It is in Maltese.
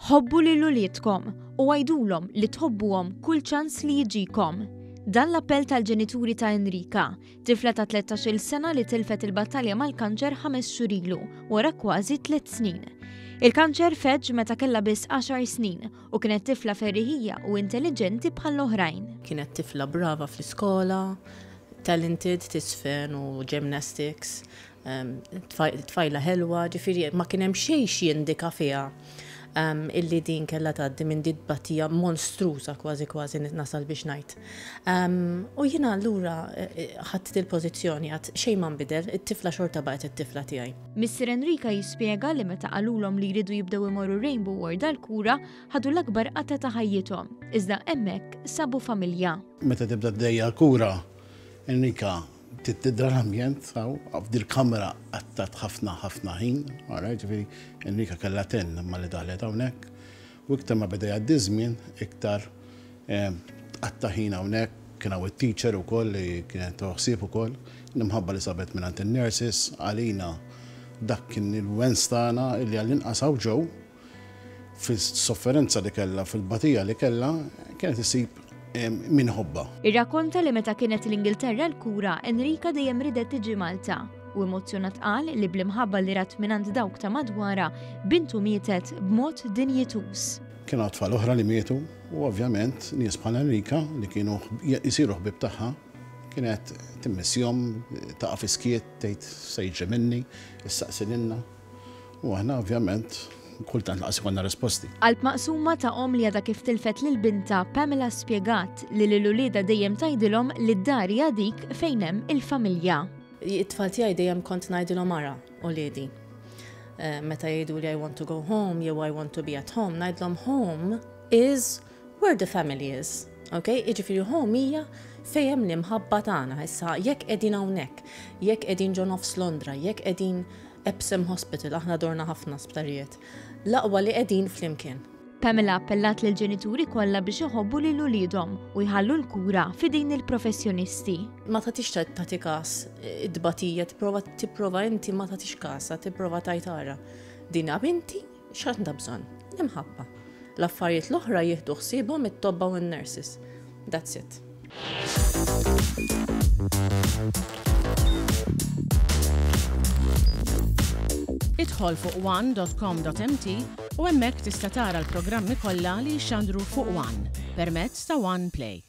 Ħobbu lil uliedkom u għidulhom li tħobbuhom kull ċans li jiġikom. Dan l-appell tal-ġenituri ta' Enrica, tifla ta' tlettax-il sena li tilfet il-battalja mal-kanċer ħames xhur ilu wara kważi 3 snin. Il-kanċer feġġ meta kellha biss 10 snin u kienet tifla ferriħija u intelligenti bħall-oħrajn. Kienet tifla brava fl-iskola, talented tisfen u gymnastics, tfajla ħelwa, ġifieri ma kien hemm xejn xi jindika fiha illi din kellha tgħaddi minn dit-tbatija monstruża kważi nasal biex ngħid. U jiena allura ħadd il-pożizzjoni għad xejn ma nbidel, it-tifla xorta baqgħet it-tifla tiegħi. Mister Enrica jispjega li meta qalulhom li jridu jibdew imorru Rainbow World għall-kura ħadu l-akbar qatta ta' ħajjithom, iżda hemmhekk sabu familja. Meta tibda d-dejja l-kura, Enrica tidra l-ambjent, il-kamra qattgħet ħafna ħin, ġifieri Enrica kellha tenn ma li daħlet hawnhekk, u iktar ma beda jgħaddi żmien iktar qatta ħin hawnhekk, kien hawn it-teacher ukoll li kienet toħsieb ukoll, nimħabba li sabet mingħand in-nurses għalina dak kien il-wens tagħna li għall-inqas hawn ġew fis-sofferenza li kellha fil-batija li kellha kienet isib min ħobba. Irrakkonta li meta kienet l-Ingilterra l-kura, Enrica dejjem ridet tiġi Malta u emozzjonat qal li bl-imħabba li rat mingħand dawk ta' madwara bintu mietet b'mod dinjetuż. Kien hawn tfal oħra li mietu u ovvjament nies bħal Enrica li kienu jsiru ħbieb tagħha kienet timmissjom taqa' fiskiet tgħid se jiġri minni, issaqsililna u aħna ovvjament kultant laqas ikollna risposti. Qalb maqsuma ta' li għadha kif tilfet lil binta PAMELA spjegat li l-ulieda dejjem tgħidilhom li d-dar hija dik fejn hemm il-familja. It-tfal tiegħi dejjem kont ngħidilhom ara uliedi. Meta jgħidu li I want to go home jew I want to be at home, ngħidlhom home is where the family is. Okay? Jiġifieri home hija fejn hemm l-imħabba tagħna. Issa jekk qegħdin hawnhekk, jekk qegħdin ġo nofs Londra, jekk qegħdin Epsom Hospital, aħna dorna ħafna sptarijiet. L-aqwa li qegħdin flimkien. PAMELA appellat lill-ġenituri kollha biex iħobbu lil uliedhom u jħallu l-kura f'idejn il-professjonisti. Ma tagħtix tagħti każ id-tbatija, tipprova inti ma tagħtix każ, tipprova tajt ara. Din binti x'għandha bżonn, imħabba. L-affarijiet l-oħra jieħdu ħsiebhom it-tobba u n-nurses. That's it. Idħol fuq one.com.mt u hemmhekk tista' tara l-programmi kollha li jxandru fuq One permezz ta' One Play.